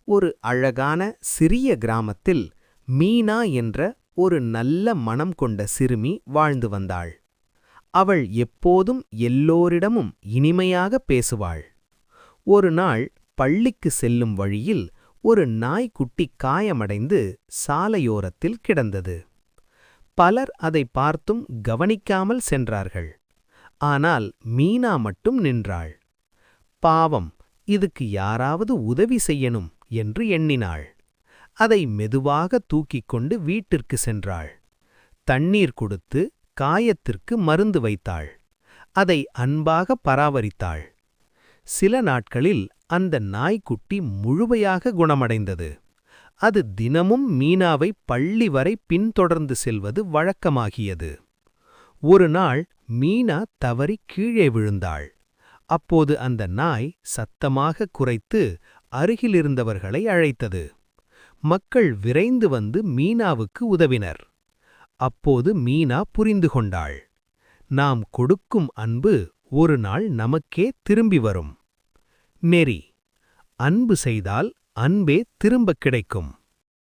ஒரு அழகான சிறிய கிராமத்தில் மீனா என்ற ஒரு நல்ல மனம் கொண்ட சிறுமி வாழ்ந்து வந்தாள். அவள் எப்போதும் எல்லோரிடமும் இனிமையாக பேசுவாள். ஒரு நாள் பள்ளிக்கு செல்லும் வழியில் ஒரு நாய்க்குட்டி காயமடைந்து சாலையோரத்தில் கிடந்தது. பலர் அதை பார்த்தும் கவனிக்காமல் சென்றார்கள். ஆனால் மீனா மட்டும் நின்றாள். பாவம், இதுக்கு யாராவது உதவி செய்யணும் என்று எண்ணினாள். அதை மெதுவாக தூக்கிக் கொண்டு வீட்டிற்கு சென்றாள். தண்ணீர் கொடுத்து காயத்திற்கு மருந்து வைத்தாள். அதை அன்பாக பராமரித்தாள். சில நாட்களில் அந்த நாய்க்குட்டி முழுமையாக குணமடைந்தது. அது தினமும் மீனாவை பள்ளி வரை பின்தொடர்ந்து செல்வது வழக்கமாகியது. ஒரு நாள் மீனா தவறி கீழே விழுந்தாள். அப்போது அந்த நாய் சத்தமாக குரைத்து அருகிலிருந்தவர்களை அழைத்தது. மக்கள் விரைந்து வந்து மீனாவுக்கு உதவினர். அப்போது மீனா புரிந்து கொண்டாள். நாம் கொடுக்கும் அன்பு ஒரு நாள் நமக்கே திரும்பி வரும். நெறி: அன்பு செய்தால் அன்பே திரும்பக் கிடைக்கும்.